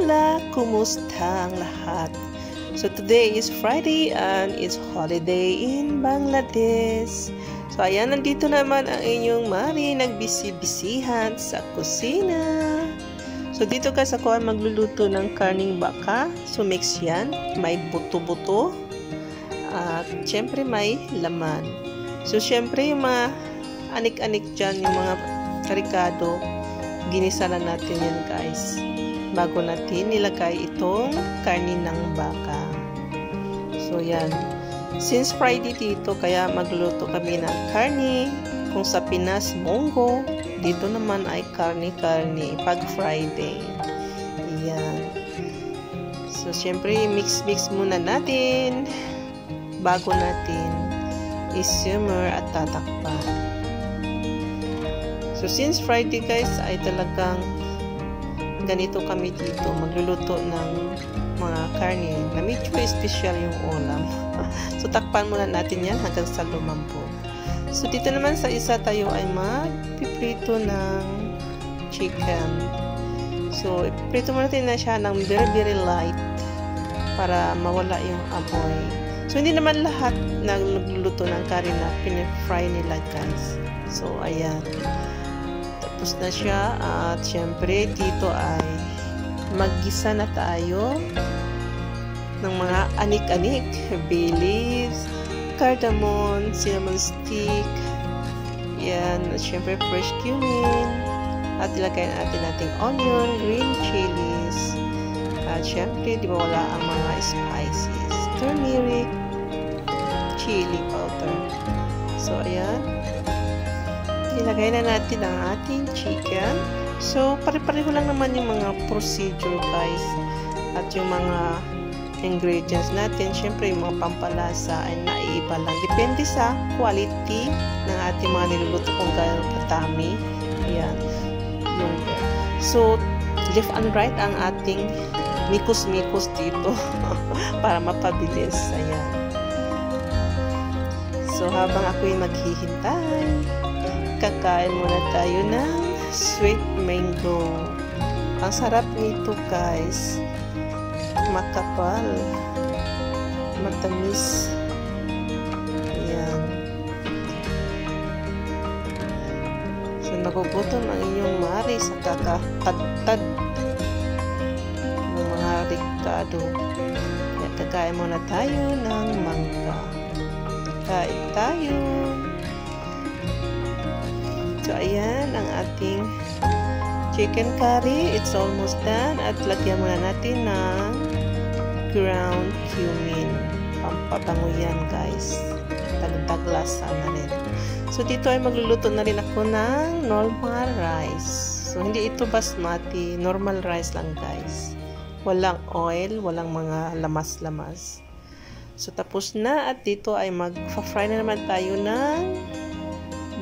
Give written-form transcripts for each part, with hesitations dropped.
Hola! Kumusta ang lahat? So today is Friday and it's holiday in Bangladesh. So ayan, nandito naman ang inyong Mari nagbisi-bisihan sa kusina. So dito guys ako ay magluluto ng karning baka. So mix yan. May buto-buto. At syempre may laman. So syempre yung mga anik-anik dyan, yung mga karikado, ginisa na natin yan guys. Bago natin nilagay itong karni ng baka. So yan. Since Friday dito, kaya magluto kami ng karni. Kung sa Pinas, munggo. Dito naman ay karni-karni pag Friday. Yan. So syempre, mix-mix muna natin bago natin i-simmer at tatakpan. So since Friday guys ay talagang ganito kami dito, magluluto ng mga karne na medyo special yung ulam. So takpan muna natin yan hanggang sa lumambot. So dito naman sa isa tayo ay magpiprito ng chicken. So iprito muna natin na siya ng very light para mawala yung amoy. So hindi naman lahat nagluluto ng karne na pinifry nila guys. So ayan, tapos na siya. At syempre dito ay maggisa na tayo ng mga anik-anik, bay leaves, cardamom, cinnamon stick, yan, at syempre fresh cumin, at ilagay natin nating onion, green chilies, at syempre di mawala ang mga spices, turmeric, chili powder. So ayan, ilagay na natin ang ating chicken. So, pare-pareho lang naman yung mga procedure guys. At yung mga ingredients natin, syempre yung mga pampalasa ay naiiba lang. Depende sa quality ng ating mga niluluto kung gano'ng katami. Ayan. So, left and right ang ating mikos-mikos dito para mapabilis. Ayan. So, habang ako'y maghihintay, kakain muna tayo ng sweet mango. Ang sarap nito guys. Makapal. Matamis. Ayan. So nagugutom ang inyong Mari sa kakatad ng mga ricado. Kaya kakain muna tayo ng mangga. Kain tayo. So, ayan ang ating chicken curry. It's almost done. At lagyan muna natin ng ground cumin. Pampabango yan, guys. Dagdag-lasa na rin. So, dito ay magluluto na rin ako ng normal rice. So, hindi ito basmati. Normal rice lang, guys. Walang oil, walang mga lamas-lamas. So, tapos na. At dito ay mag-fry na naman tayo ng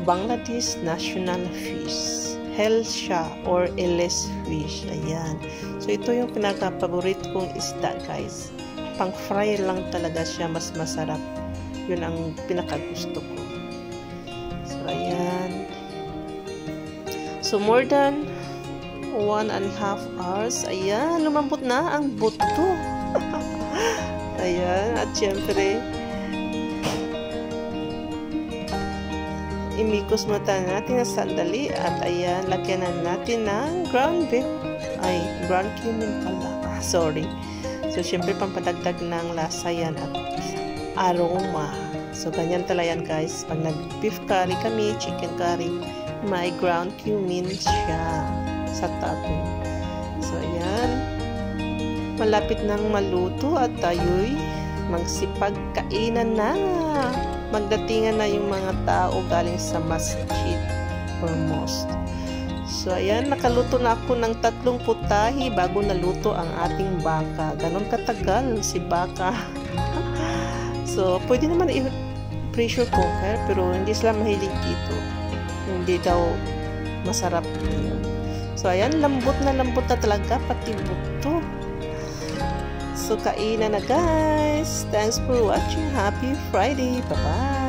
Bangladesh national fish, Helsha or Elis fish. Ayan. So ito yung pinaka-paborito kong isda guys. Pang fry lang talaga siya, mas masarap. Yun ang pinaka-gusto ko. So ayan. So more than 1.5 hours. Ayan, lumambot na ang buto. Ayan, at syempre imikos mo tayo natin na sandali. At ayan, lagyan na natin ng ground beef. Ay, ground cumin pala. Sorry. So, syempre, pampadagdag ng lasa yan at aroma. So, ganyan talaga yan, guys. Pag nag-beef curry kami, chicken curry, may ground cumin siya sa topping. So, ayan. Malapit nang maluto at tayo'y magsipagkainan na. Magdatingan na yung mga tao galing sa masjid or mosque. So, ayan, nakaluto na ako ng 3 putahe bago naluto ang ating baka. Ganon katagal si baka. So, pwede naman i-pressure cooker, pero hindi sila mahilig dito. Hindi daw masarap yun. So, ayan, lambot na talaga, pati buto. So, kainan na guys. Thanks for watching. Happy Friday. Bye-bye.